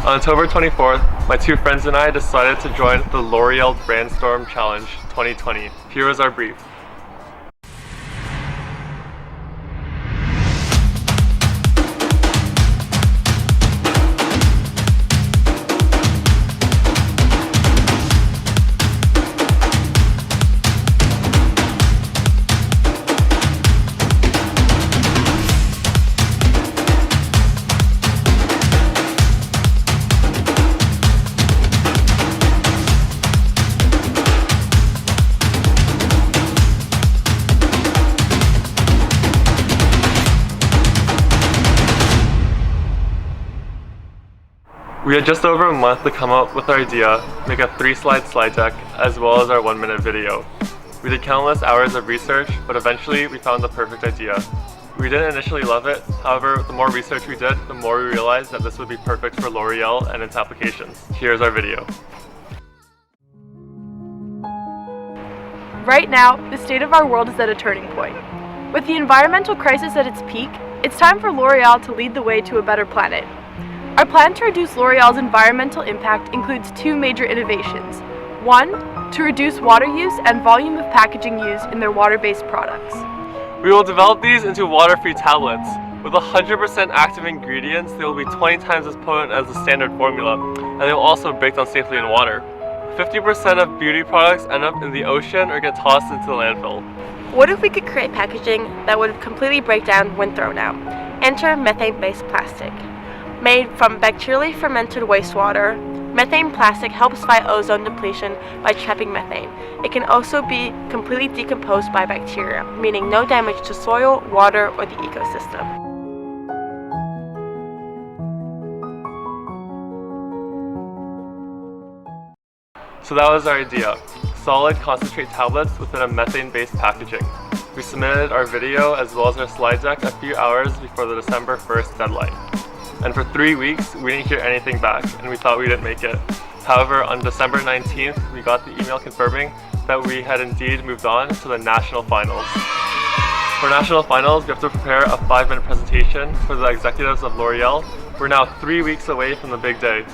On October 24th, my two friends and I decided to join the L'Oreal Brandstorm Challenge 2020. Here is our brief. We had just over a month to come up with our idea, make a 3-slide slide deck, as well as our 1-minute video. We did countless hours of research, but eventually we found the perfect idea. We didn't initially love it, however, the more research we did, the more we realized that this would be perfect for L'Oreal and its applications. Here's our video. Right now, the state of our world is at a turning point. With the environmental crisis at its peak, it's time for L'Oreal to lead the way to a better planet. Our plan to reduce L'Oreal's environmental impact includes 2 major innovations. 1, to reduce water use and volume of packaging used in their water-based products. We will develop these into water-free tablets. With 100% active ingredients, they will be 20 times as potent as the standard formula, and they will also break down safely in water. 50% of beauty products end up in the ocean or get tossed into the landfill. What if we could create packaging that would completely break down when thrown out? Enter methane-based plastic. Made from bacterially fermented wastewater, methane plastic helps fight ozone depletion by trapping methane. It can also be completely decomposed by bacteria, meaning no damage to soil, water, or the ecosystem. So that was our idea. Solid concentrate tablets within a methane-based packaging. We submitted our video as well as our slide deck a few hours before the December 1st deadline. And for 3 weeks, we didn't hear anything back, and we thought we didn't make it. However, on December 19th, we got the email confirming that we had indeed moved on to the National Finals. For National Finals, we have to prepare a 5-minute presentation for the executives of L'Oreal. We're now 3 weeks away from the big day.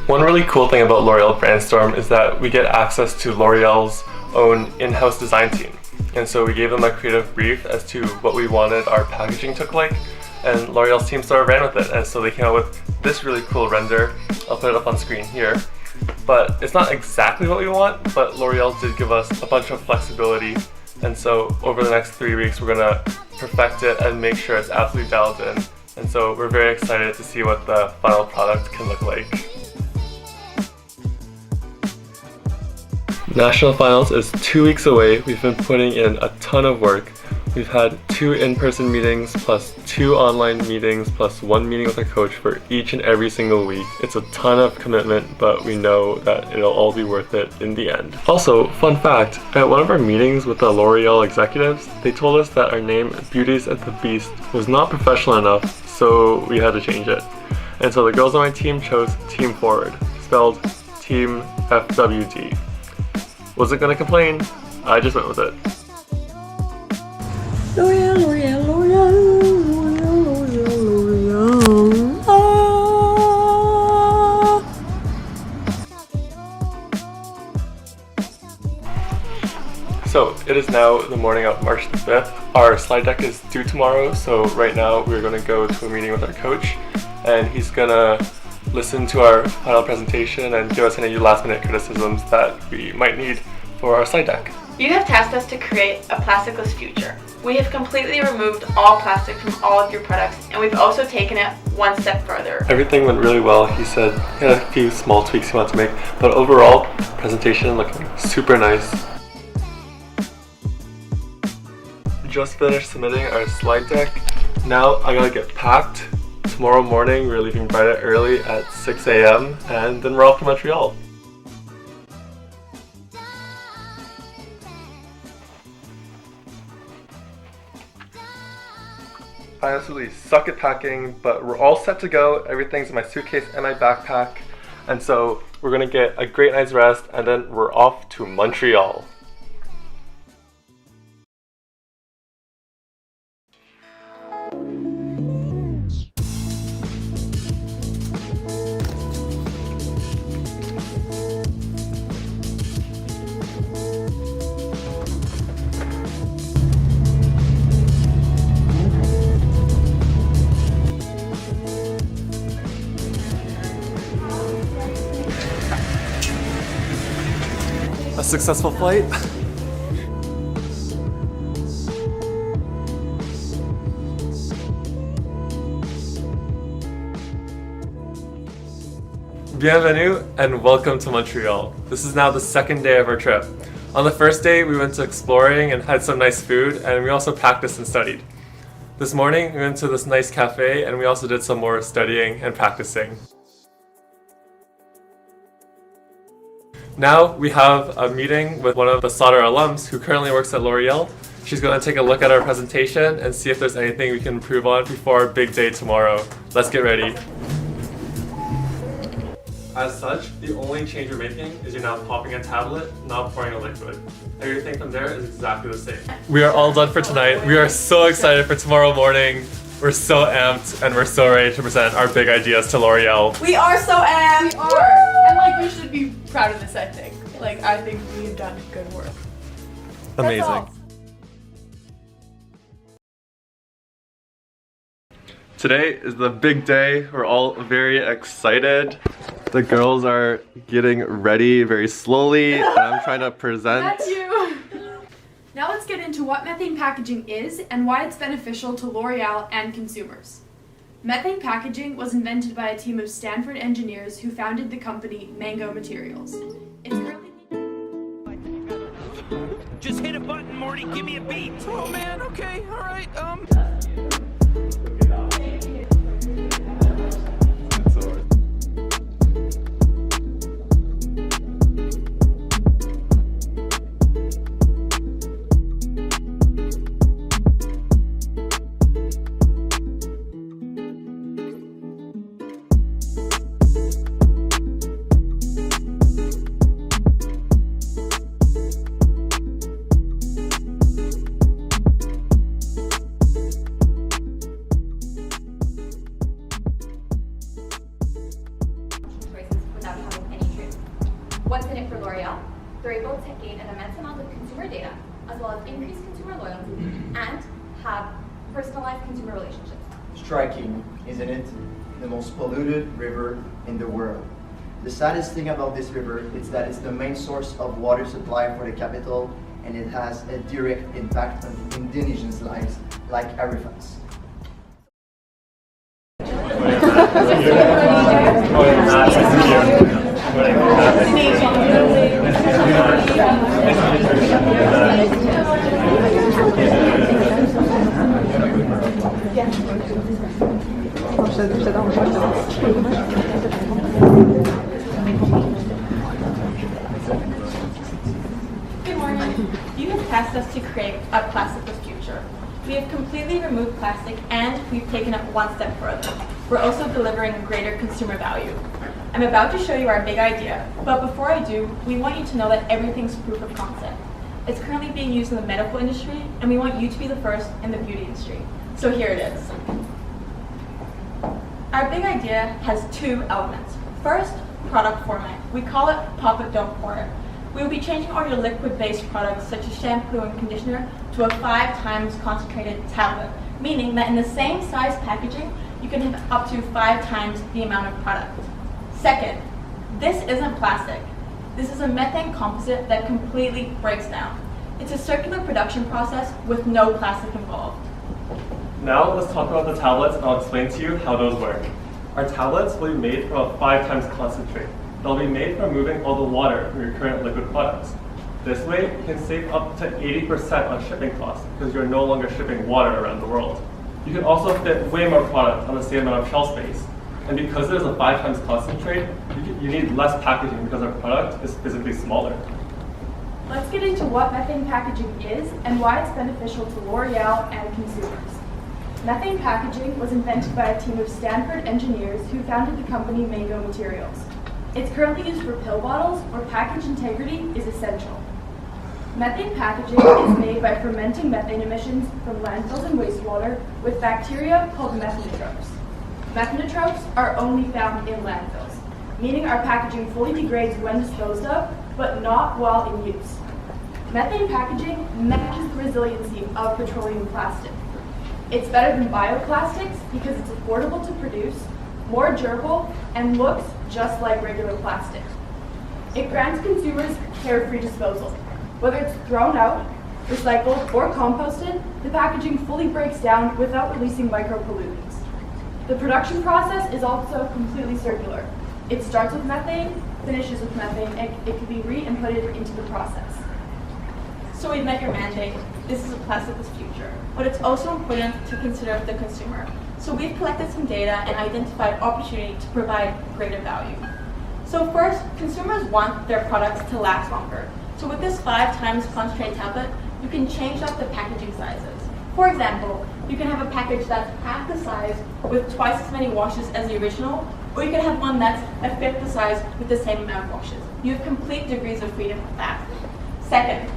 One really cool thing about L'Oreal Brandstorm is that we get access to L'Oreal's own in-house design team. And so we gave them a creative brief as to what we wanted our packaging to look like, and L'Oreal's team sort of ran with it, and so they came out with this really cool render. I'll put it up on screen here. But it's not exactly what we want, but L'Oreal did give us a bunch of flexibility, and so over the next 3 weeks we're gonna perfect it and make sure it's absolutely dialed in. And so we're very excited to see what the final product can look like. National Finals is 2 weeks away. We've been putting in a ton of work. We've had 2 in-person meetings plus 2 online meetings plus 1 meeting with our coach for each and every single week. It's a ton of commitment, but we know that it'll all be worth it in the end. Also, fun fact, at one of our meetings with the L'Oreal executives, they told us that our name, Beauties and the Beast, was not professional enough, so we had to change it. And so the girls on my team chose Team Forward, spelled Team FWD. Wasn't gonna complain, I just went with it. L'Oreal, L'Oreal, L'Oreal, L'Oreal, L'Oreal, So it is now the morning of March the 5th. Our slide deck is due tomorrow, so right now we're gonna go to a meeting with our coach, and he's gonna listen to our final presentation and give us any last-minute criticisms that we might need for our slide deck. You have tasked us to create a plasticless future. We have completely removed all plastic from all of your products, and we've also taken it one step further. Everything went really well. He said he had a few small tweaks he wanted to make, but overall, presentation looking super nice. Just finished submitting our slide deck. Now I gotta get packed. Tomorrow morning we're leaving bright and early at 6 a.m. and then we're off to Montreal. I absolutely suck at packing, but we're all set to go. Everything's in my suitcase and my backpack. And so we're gonna get a great night's rest and then we're off to Montreal. successful flight. Bienvenue and welcome to Montreal. This is now the second day of our trip. On the first day, we went to exploring and had some nice food, and we also practiced and studied. This morning, we went to this nice cafe, and we also did some more studying and practicing. Now, we have a meeting with one of the Sauder alums who currently works at L'Oreal. She's going to take a look at our presentation and see if there's anything we can improve on before our big day tomorrow. Let's get ready. As such, the only change we're making is you're now popping a tablet, not pouring a liquid. Everything from there is exactly the same. We are all done for tonight. We are so excited for tomorrow morning. We're so amped and we're so ready to present our big ideas to L'Oreal. We are so amped! We are! And like, we should be proud of this, I think. Like, I think we've done good work. Amazing. Today is the big day. We're all very excited. The girls are getting ready very slowly, and I'm trying to present. That's you! Now let's get into what methane packaging is and why it's beneficial to L'Oreal and consumers. Methane packaging was invented by a team of Stanford engineers who founded the company Mango Materials. It's currently... Just hit a button, Morty, give me a beat. Oh man, okay, alright, What's in it for L'Oreal? They're able to gain an immense amount of consumer data, as well as increase consumer loyalty, and have personalized consumer relationships. Striking, isn't it? The most polluted river in the world. The saddest thing about this river is that it's the main source of water supply for the capital, and it has a direct impact on indigenous lives like elephants. Good morning. You have tasked us to create a plastic-less future. We have completely removed plastic and we've taken it one step further. We're also delivering greater consumer value. I'm about to show you our big idea, but before I do, we want you to know that everything's proof of concept. It's currently being used in the medical industry, and we want you to be the first in the beauty industry. So here it is. Our big idea has two elements. First, product format. We call it Pop It, Don't Pour It. We will be changing all your liquid-based products, such as shampoo and conditioner, to a 5 times concentrated tablet, meaning that in the same size packaging, you can have up to 5 times the amount of product. Second, this isn't plastic. This is a methane composite that completely breaks down. It's a circular production process with no plastic involved. Now let's talk about the tablets, and I'll explain to you how those work. Our tablets will be made from a 5 times concentrate. They'll be made from removing all the water from your current liquid products. This way, you can save up to 80% on shipping costs because you're no longer shipping water around the world. You can also fit way more product on the same amount of shelf space. And because there's a 5 times concentrate, you need less packaging because our product is physically smaller. Let's get into what methane packaging is and why it's beneficial to L'Oreal and consumers. Methane packaging was invented by a team of Stanford engineers who founded the company Mango Materials. It's currently used for pill bottles where package integrity is essential. Methane packaging is made by fermenting methane emissions from landfills and wastewater with bacteria called methanotropes. Methanotropes are only found in landfills, meaning our packaging fully degrades when disposed of, but not while in use. Methane packaging matches the resiliency of petroleum plastic. It's better than bioplastics because it's affordable to produce, more durable, and looks just like regular plastic. It grants consumers carefree disposal. Whether it's thrown out, recycled, or composted, the packaging fully breaks down without releasing micropollutants. The production process is also completely circular. It starts with methane, finishes with methane, and it can be re-inputted into the process. So we've met your mandate. This is a plasticless future. But it's also important to consider the consumer. So we've collected some data and identified opportunity to provide greater value. So first, consumers want their products to last longer. So with this 5 times concentrate tablet, you can change up the packaging sizes. For example, you can have a package that's half the size with twice as many washes as the original, or you can have one that's a fifth the size with the same amount of washes. You have complete degrees of freedom with that. Second,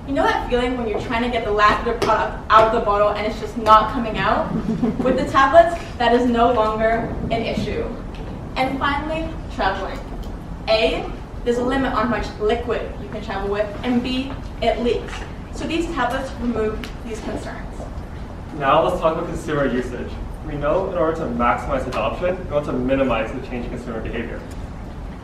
you know that feeling when you're trying to get the last bit of product out of the bottle and it's just not coming out? With the tablets, that is no longer an issue. And finally, traveling. A, there's a limit on how much liquid you can travel with, and B, it leaks. So these tablets remove these concerns. Now let's talk about consumer usage. We know in order to maximize adoption, we want to minimize the change in consumer behavior.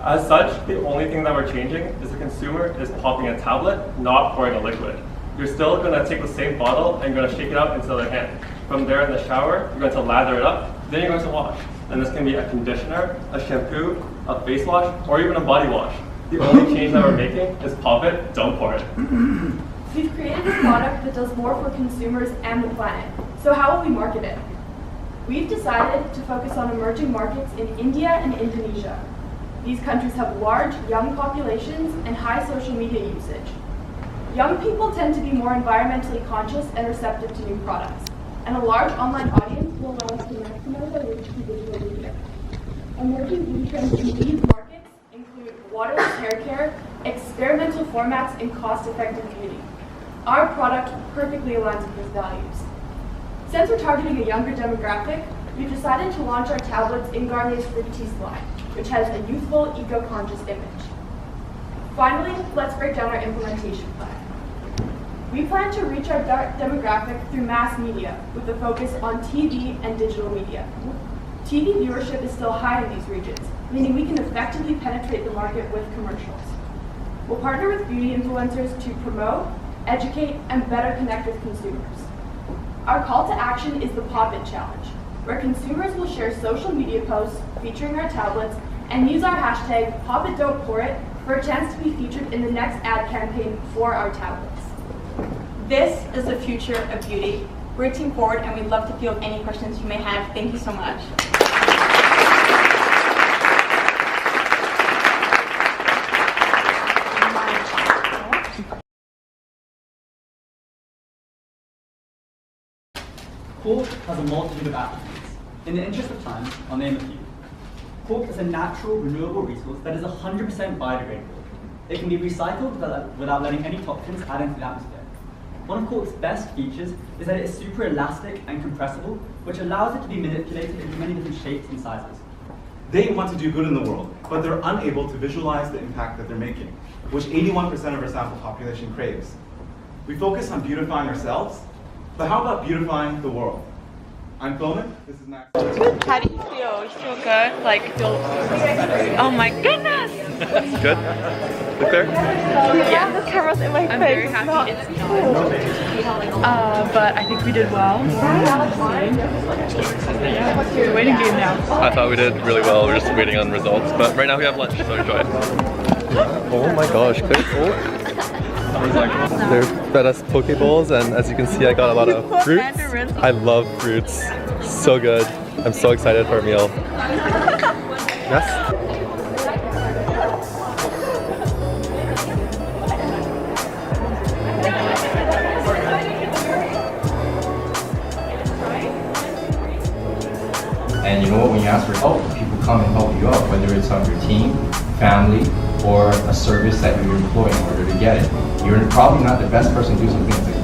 As such, the only thing that we're changing is the consumer is popping a tablet, not pouring a liquid. You're still going to take the same bottle and you're going to shake it up into their hand. From there in the shower, you're going to lather it up, then you're going to wash. And this can be a conditioner, a shampoo, a face wash, or even a body wash. The only change that we're making is pop it, don't pour it. We've created a product that does more for consumers and the planet. So how will we market it? We've decided to focus on emerging markets in India and Indonesia. These countries have large, young populations and high social media usage. Young people tend to be more environmentally conscious and receptive to new products, and a large online audience will allow us to maximize our reach through digital media. Emerging beauty trends in these markets include waterless hair care, experimental formats, and cost-effective beauty. Our product perfectly aligns with these values. Since we're targeting a younger demographic, we've decided to launch our tablets in Garnier's Fructis line, which has a youthful, eco-conscious image. Finally, let's break down our implementation plan. We plan to reach our demographic through mass media with a focus on TV and digital media. TV viewership is still high in these regions, meaning we can effectively penetrate the market with commercials. We'll partner with beauty influencers to promote, educate, and better connect with consumers. Our call to action is the Pop It Challenge, where consumers will share social media posts featuring our tablets and use our hashtag #PopItDon'tPourIt for a chance to be featured in the next ad campaign for our tablets. This is the future of beauty. We're Team Forward, and we'd love to field any questions you may have. Thank you so much. Cork has a multitude of attributes. In the interest of time, I'll name a few. Cork is a natural, renewable resource that is 100% biodegradable. It can be recycled without letting any toxins add into the atmosphere. One of cork's best features is that it is super elastic and compressible, which allows it to be manipulated into many different shapes and sizes. They want to do good in the world, but they're unable to visualize the impact that they're making, which 81% of our sample population craves. We focus on beautifying ourselves, but how about beautifying the world? I'm Clonan, this is Max. How do you feel? You feel good? Oh my goodness! Good? Look there? Yeah, the camera's in my face. I'm very happy it's cool. But I think we did well. We're the waiting game now. I thought we did really well, we're just waiting on results, but right now we have lunch, so enjoy. Oh my gosh, they fed us poke bowls, and as you can see I got a lot of fruits. I love fruits. So good. I'm so excited for our meal. Yes? And you know what, when you ask for help, people come and help you out, whether it's on your team, family, or a service that you employ in order to get it. You're probably not the best person to do something like that.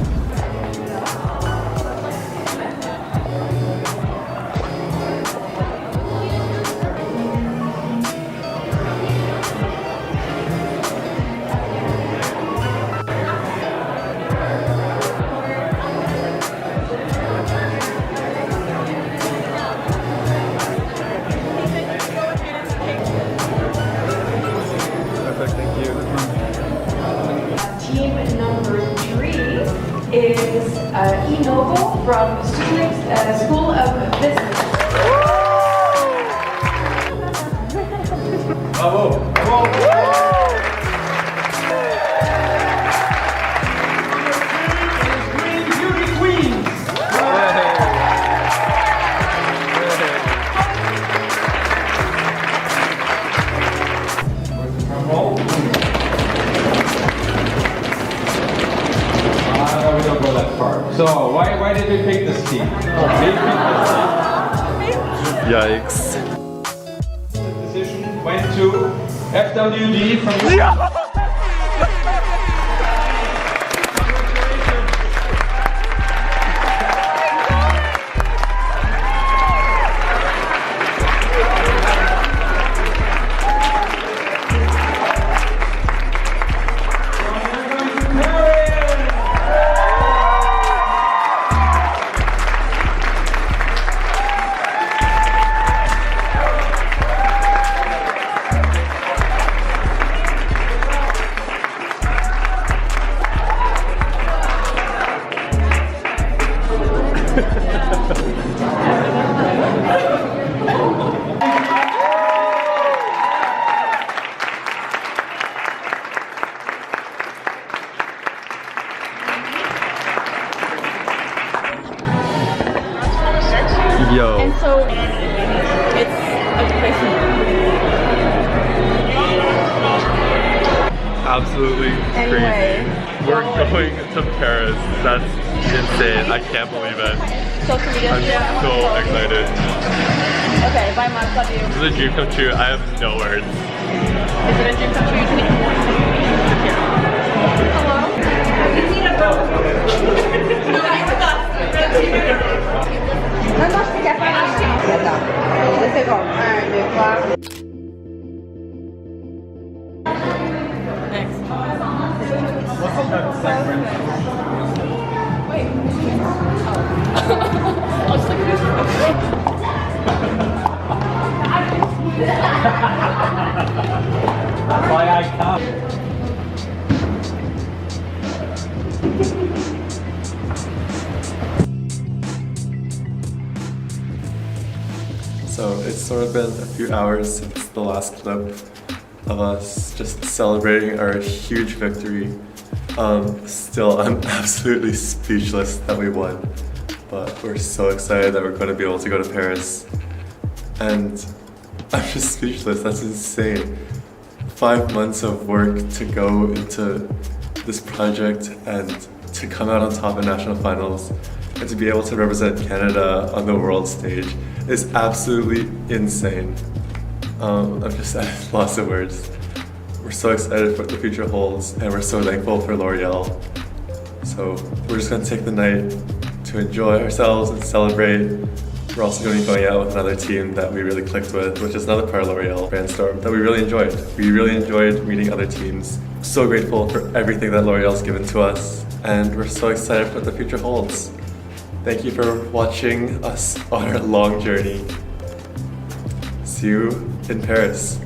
Yikes. The decision went to FWD from Yo. And so it's a place. Absolutely Anyway. crazy. We're going to Paris. That's insane. I can't believe it. Social media. I'm so excited. Okay, bye Mark, love you. This is a dream come true. I have no words. Is it a dream come true? Hello? Non, non, je suis capable. Attends. 2 secondes. 1, 2, 3. Next. Wait. Oh. I'll just like this. That's why I come. So it's sort of been a few hours since the last clip of us just celebrating our huge victory. Still, I'm absolutely speechless that we won, but we're so excited that we're going to be able to go to Paris. And I'm just speechless. That's insane. 5 months of work to go into this project and to come out on top in national finals and to be able to represent Canada on the world stage is absolutely insane. I'm just at lots of words. We're so excited for what the future holds, and we're so thankful for L'Oreal. So we're just gonna take the night to enjoy ourselves and celebrate. We're also going to be going out with another team that we really clicked with, which is another part of L'Oreal Brandstorm that we really enjoyed. We really enjoyed meeting other teams. So grateful for everything that L'Oreal's given to us, and we're so excited for what the future holds. Thank you for watching us on our long journey. See you in Paris.